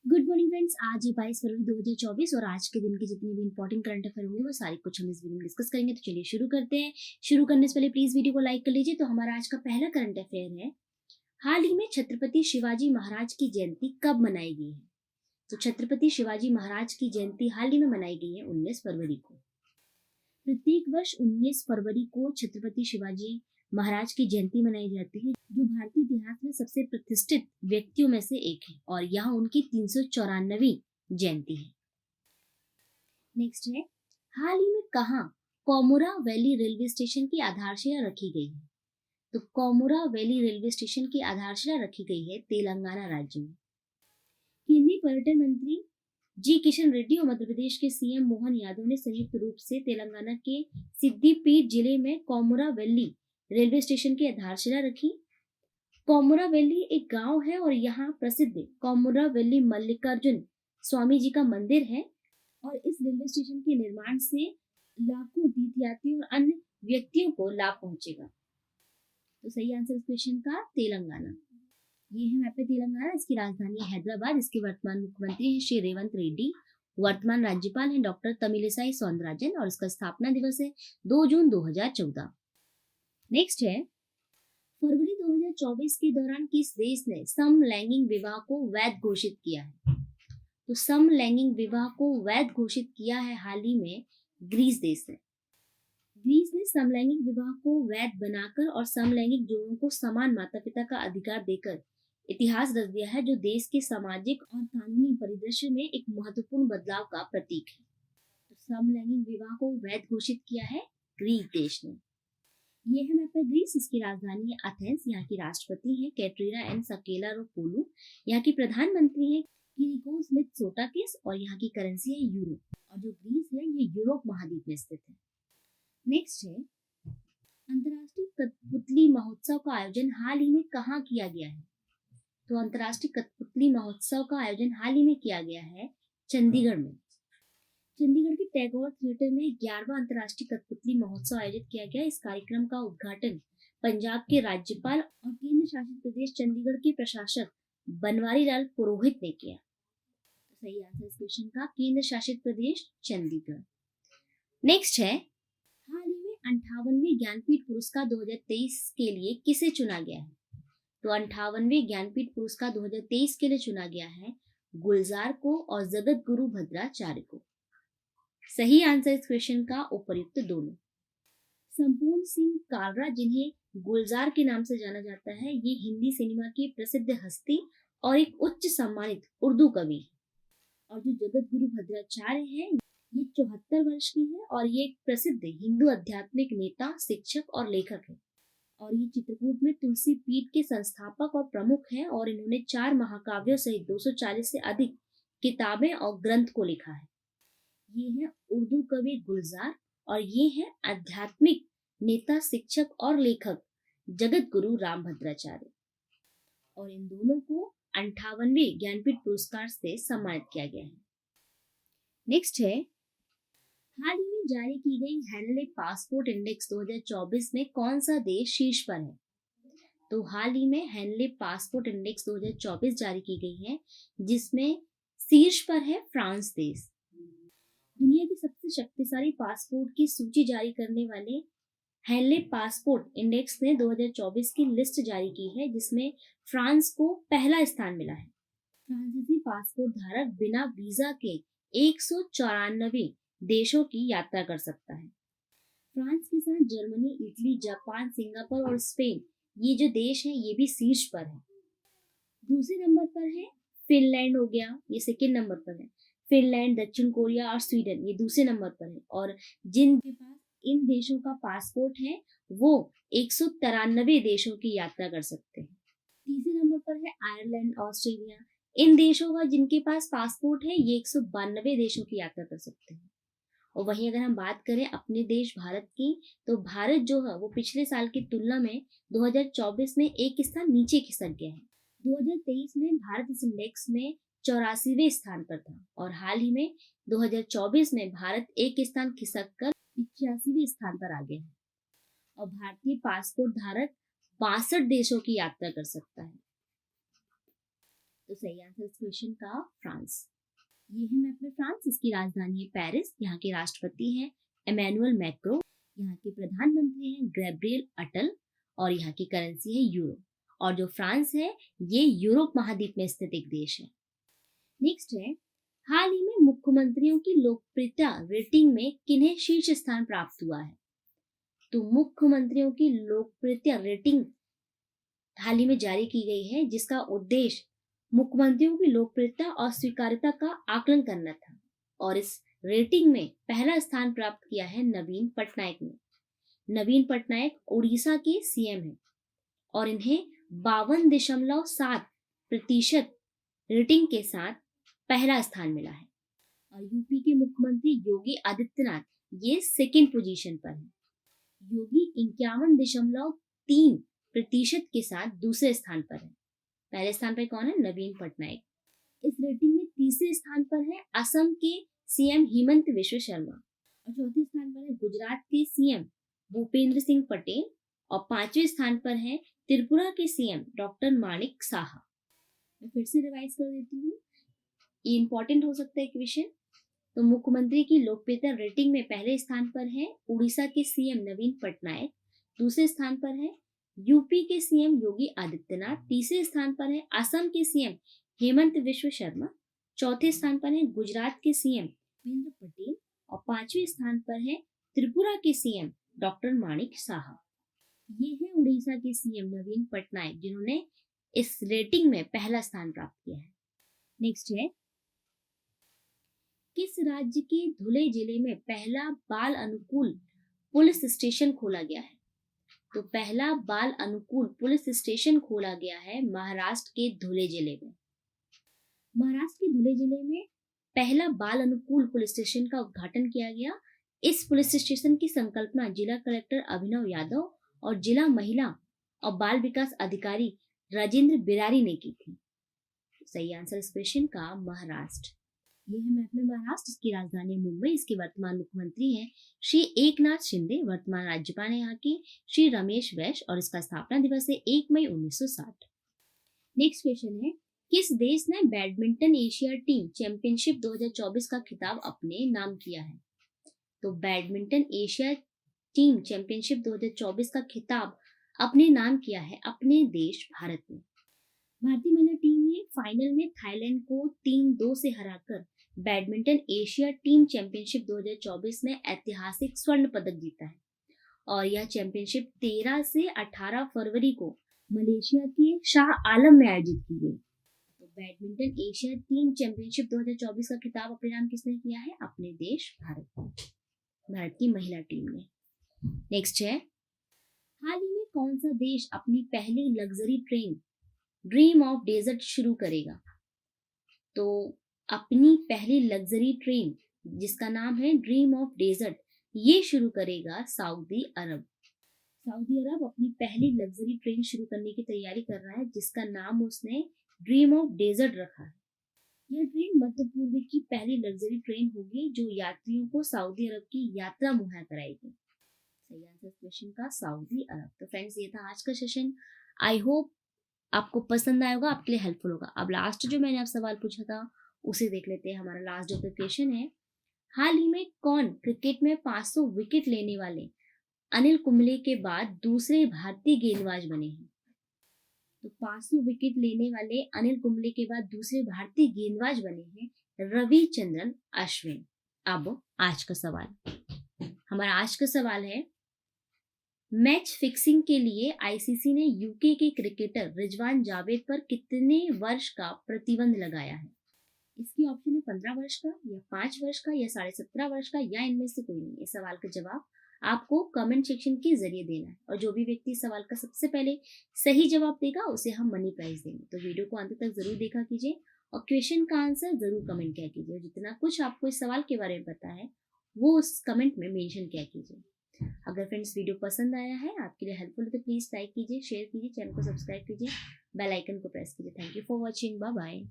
Good morning friends. आज है 22 फरवरी 2024 और आज के दिन के जितने भी इंपॉर्टेंट करंट अफेयर होंगे वो सारे कुछ हम इस वीडियो में डिस्कस करेंगे। तो चलिए शुरू करते हैं। शुरू करने से पहले प्लीज वीडियो को लाइक कर लीजिए। तो हमारा आज का पहला करंट अफेयर है, हाल ही में छत्रपति शिवाजी महाराज की जयंती कब मनाई गई है? तो छत्रपति शिवाजी महाराज की जयंती हाल ही में मनाई गई है 19 फरवरी को। प्रत्येक वर्ष 19 फरवरी को छत्रपति शिवाजी महाराज की जयंती मनाई जाती है, जो भारतीय इतिहास में सबसे प्रतिष्ठित व्यक्तियों में से एक है और यहाँ उनकी 394वीं जयंती है। नेक्स्ट है, हाल ही में कहाँ कोमुरा वैली रेलवे स्टेशन की आधारशिला रखी गई है? तो कोमुरा वैली रेलवे स्टेशन की आधारशिला रखी गई है तेलंगाना राज्य में। केंद्रीय पर्यटन मंत्री जी किशन रेड्डी और मध्य प्रदेश के सीएम मोहन यादव ने संयुक्त रूप से तेलंगाना के सिद्दीपेट जिले में कोमुरा वैली रेलवे स्टेशन की आधारशिला रखी। कोमुरा वैली एक गांव है और यहाँ प्रसिद्ध कोमुरा वैली मल्लिकार्जुन स्वामी जी का मंदिर है और इस रेलवे स्टेशन के निर्माण से लाखों तीर्थयात्री और अन्य व्यक्तियों को लाभ पहुंचेगा। तो सही आंसर इस क्वेश्चन का तेलंगाना। ये है मैप पे तेलंगाना। इसकी राजधानी है हैदराबाद। इसके वर्तमान मुख्यमंत्री हैं श्री रेवंत रेड्डी। वर्तमान राज्यपाल हैं डॉक्टर तमिलिसाई सौंदरराजन और इसका स्थापना दिवस है 2 जून 2014। नेक्स्ट है, फरवरी 2024 के दौरान किस देश ने समलैंगिक विवाह को वैध घोषित किया है? तो समलैंगिक विवाह को वैध घोषित किया है हाल ही में ग्रीस देश ने। ग्रीस ने समलैंगिक विवाह को वैध बनाकर और समलैंगिक जोड़ों को समान माता पिता का अधिकार देकर इतिहास रच दिया है, जो देश के सामाजिक और कानूनी परिदृश्य में एक महत्वपूर्ण बदलाव का प्रतीक है। तो समलैंगिक विवाह को वैध घोषित किया है ग्रीस देश ने। ये है मैप पे ग्रीस। इसकी राजधानी है एथेंस। यहाँ की राष्ट्रपति है कैटरीना एन सकेलारोपोulou। यहाँ की प्रधानमंत्री है किरिकोस मित्सोटाकिस और यहाँ की करेंसी है यूरो। और जो ग्रीस है ये यूरोप महाद्वीप में स्थित है। नेक्स्ट है, अंतर्राष्ट्रीय कठपुतली महोत्सव का आयोजन हाल ही में कहाँ किया गया है? तो अंतर्राष्ट्रीय कठपुतली महोत्सव का आयोजन हाल ही में किया गया है चंडीगढ़ में। चंडीगढ़ के टैगोर थिएटर में 11वां अंतर्राष्ट्रीय कठपुतली महोत्सव आयोजित किया गया। इस कार्यक्रम का उद्घाटन पंजाब के राज्यपाल और केंद्र शासित प्रदेश चंडीगढ़ के प्रशासक बनवारी लाल पुरोहित ने किया। तो सही आंसर इस क्वेश्चन का केंद्र शासित प्रदेश चंडीगढ़। नेक्स्ट है, हाल ही में 58वें ज्ञानपीठ पुरस्कार 2023 के लिए किसे चुना गया है? तो 58वें ज्ञानपीठ पुरस्कार 2023 के लिए चुना गया है गुलजार को और जगत गुरु भद्राचार्य को। सही आंसर इस क्वेश्चन का उपर्युक्त दोनों। संपूर्ण सिंह कालरा, जिन्हें गुलजार के नाम से जाना जाता है, ये हिंदी सिनेमा की प्रसिद्ध हस्ती और एक उच्च सम्मानित उर्दू कवि है। और जो जगत गुरु भद्राचार्य है ये 74 वर्ष की है और ये एक प्रसिद्ध हिंदू आध्यात्मिक नेता, शिक्षक और लेखक है। और ये चित्रकूट में तुलसी पीठ के संस्थापक और प्रमुख हैं और इन्होंने 4 महाकाव्यों सहित 240 से अधिक किताबें और ग्रंथ को लिखा है। ये है उर्दू कवि गुलजार और ये है आध्यात्मिक नेता, शिक्षक और लेखक जगत गुरु राम भद्राचार्य। और इन दोनों को 58वें ज्ञानपीठ पुरस्कार से सम्मानित किया गया है। नेक्स्ट है, हाल ही में जारी की गई हैंडले पासपोर्ट इंडेक्स 2024 में कौन सा देश शीर्ष पर है? तो हाल ही में हैंडले पासपोर्ट इंडेक्स 2024 जारी की गई है, जिसमें शीर्ष पर है फ्रांस देश। दुनिया की सबसे शक्तिशाली पासपोर्ट की सूची जारी करने वाले हैंडले पासपोर्ट इंडेक्स ने 2024 की लिस्ट जारी की है, जिसमें फ्रांस को पहला स्थान मिला है। फ्रांसीसी पासपोर्ट धारक बिना वीजा के 194 देशों की यात्रा कर सकता है। फ्रांस के साथ जर्मनी, इटली, जापान, सिंगापुर और स्पेन, ये जो देश हैं ये भी शीर्ष पर है। दूसरे नंबर पर है फिनलैंड, हो गया ये सेकंड नंबर पर है। फिनलैंड, दक्षिण कोरिया और स्वीडन ये दूसरे नंबर पर है। और जिनके पास इन देशों का पासपोर्ट है वो 193 देशों की यात्रा कर सकते हैं। तीसरे नंबर पर है आयरलैंड, ऑस्ट्रेलिया। इन देशों का जिनके पास पासपोर्ट है ये 192 देशों की यात्रा कर सकते हैं। और वहीं अगर हम बात करें अपने देश भारत की, तो भारत जो है वो पिछले साल की तुलना में 2024 में एक स्थान नीचे खिसक गया है। 2023 में भारत इस इंडेक्स में 84वें स्थान पर था और हाल ही में 2024 में भारत एक स्थान खिसक कर 85वें स्थान पर आ गया है। और भारतीय पासपोर्ट धारक 62 देशों की यात्रा कर सकता है। तो सही आंसर इस क्वेश्चन का फ्रांस। ये है मैप में फ्रांस। इसकी राजधानी है पेरिस। यहाँ के राष्ट्रपति हैं इमैनुअल मैक्रो। यहाँ के प्रधानमंत्री हैं गैब्रियल अटल और यहाँ की करेंसी है यूरो। और जो फ्रांस है ये यूरोप महाद्वीप में स्थित एक देश है। नेक्स्ट है, हाल ही में मुख्यमंत्रियों की लोकप्रियता रेटिंग में किन्हें शीर्ष स्थान प्राप्त हुआ है? तो मुख्यमंत्रियों की लोकप्रियता रेटिंग हाल ही में जारी की गई है, जिसका उद्देश्य मुख्यमंत्रियों की लोकप्रियता और स्वीकार्यता का आकलन करना था। और इस रेटिंग में पहला स्थान प्राप्त किया है नवीन पटनायक ने। नवीन पटनायक उड़ीसा के सीएम हैं और इन्हें 52.7% रेटिंग के साथ पहला स्थान मिला है। और यूपी के मुख्यमंत्री योगी आदित्यनाथ ये सेकंड पोजीशन पर है। योगी 51.3% के साथ दूसरे स्थान पर है। पहले स्थान पर कौन है? नवीन पटनायक। इस रेटिंग में तीसरे स्थान पर है असम के सीएम हेमंत विश्व शर्मा और चौथे स्थान पर है गुजरात के सीएम भूपेंद्र सिंह पटेल और पांचवें स्थान पर है त्रिपुरा के सीएम डॉक्टर माणिक साहा। मैं फिर से रिवाइज कर देती हूँ, ये इंपॉर्टेंट हो सकता है क्वेश्चन। तो मुख्यमंत्री की लोकप्रियता रेटिंग में पहले स्थान पर है उड़ीसा के सीएम नवीन पटनायक, दूसरे स्थान पर है यूपी के सीएम योगी आदित्यनाथ, तीसरे स्थान पर है असम के सीएम हेमंत विश्व शर्मा, चौथे स्थान पर है गुजरात के सीएम भूपेंद्र पटेल और पांचवें स्थान पर है त्रिपुरा के सीएम डॉक्टर माणिक साहा। ये है उड़ीसा के सीएम नवीन पटनायक जिन्होंने इस रेटिंग में पहला स्थान प्राप्त किया है। नेक्स्ट है, किस राज्य के धुले जिले में पहला बाल अनुकूल पुलिस स्टेशन खोला गया है? तो पहला बाल अनुकूल पुलिस स्टेशन खोला गया है महाराष्ट्र के धुले जिले में। महाराष्ट्र के धुले जिले में पहला बाल अनुकूल पुलिस स्टेशन का उद्घाटन किया गया। इस पुलिस स्टेशन की संकल्पना जिला कलेक्टर अभिनव यादव और जिला महिला और बाल विकास अधिकारी राजेंद्र बिरारी ने की थी। सही आंसर इस क्वेश्चन का महाराष्ट्र। ये है मैप में महाराष्ट्र। इसकी राजधानी मुंबई। इसके वर्तमान मुख्यमंत्री हैं श्री एकनाथ शिंदे। वर्तमान राज्यपाल है यहाँ की श्री रमेश बैस और इसका स्थापना दिवस है 1 मई 1960। नेक्स्ट क्वेश्चन है, किस देश ने बैडमिंटन एशिया टीम चैंपियनशिप 2024 का खिताब अपने नाम किया है? तो बैडमिंटन एशिया टीम चैंपियनशिप 2024 का खिताब अपने नाम किया है अपने देश भारत ने। भारतीय महिला टीम ने फाइनल में थाईलैंड को 3-2 से हराकर बैडमिंटन एशिया टीम चैंपियनशिप 2024 में ऐतिहासिक स्वर्ण पदक जीता है। और यह चैंपियनशिप 13 से 18 फरवरी को मलेशिया के शाह आलम में आयोजित की गई। तो बैडमिंटन एशिया टीम चैंपियनशिप 2024 का खिताब अपने नाम किसने किया है? अपने देश भारत की महिला टीम ने। नेक्स्ट है, हाल ही में कौन सा देश अपनी पहली luxury train Dream of Desert शुरू करेगा? तो अपनी पहली लग्जरी ट्रेन जिसका नाम है ड्रीम ऑफ डेजर्ट ये शुरू करेगा सऊदी अरब। सऊदी अरब अपनी पहली लग्जरी ट्रेन शुरू करने की तैयारी कर रहा है जिसका नाम उसने ड्रीम ऑफ डेजर्ट रखा है। यह ट्रेन मध्य पूर्व की पहली लग्जरी ट्रेन होगी जो यात्रियों को सऊदी अरब की यात्रा मुहैया कराएगी। सही आंसर क्वेश्चन का सऊदी अरब। तो फ्रेंड्स ये था आज का सेशन। आई होप आपको पसंद आया होगा, आपके लिए हेल्पफुल होगा। अब लास्ट जो मैंने आप सवाल पूछा था उसे देख लेते हैं। हमारा लास्ट जो क्वेश्चन है, हाल ही में कौन क्रिकेट में 500 विकेट लेने वाले अनिल कुंबले के बाद दूसरे भारतीय गेंदबाज बने हैं? तो 500 विकेट लेने वाले अनिल कुंबले के बाद दूसरे भारतीय गेंदबाज बने हैं रविचंद्रन अश्विन। अब आज का सवाल, हमारा आज का सवाल है, मैच फिक्सिंग के लिए आईसीसी ने यूके के क्रिकेटर रिजवान जावेद पर कितने वर्ष का प्रतिबंध लगाया है? इसकी ऑप्शन है 15 वर्ष का या 5 वर्ष का या 17.5 वर्ष का या इनमें से कोई नहीं। इस सवाल का जवाब आपको कमेंट सेक्शन के जरिए देना है और जो भी व्यक्ति इस सवाल का सबसे पहले सही जवाब देगा उसे हम मनी प्राइज देंगे। तो वीडियो को अंत तक जरूर देखा कीजिए और क्वेश्चन का आंसर जरूर कमेंट किया कीजिए और जितना कुछ आपको इस सवाल के बारे में पता है वो उस कमेंट में मेंशन किया कीजिए। अगर फ्रेंड्स वीडियो पसंद आया है, आपके लिए हेल्पफुल है तो प्लीज लाइक कीजिए, शेयर कीजिए, चैनल को सब्सक्राइब कीजिए, बेल आइकन को प्रेस कीजिए। Thank you for watching. Bye bye.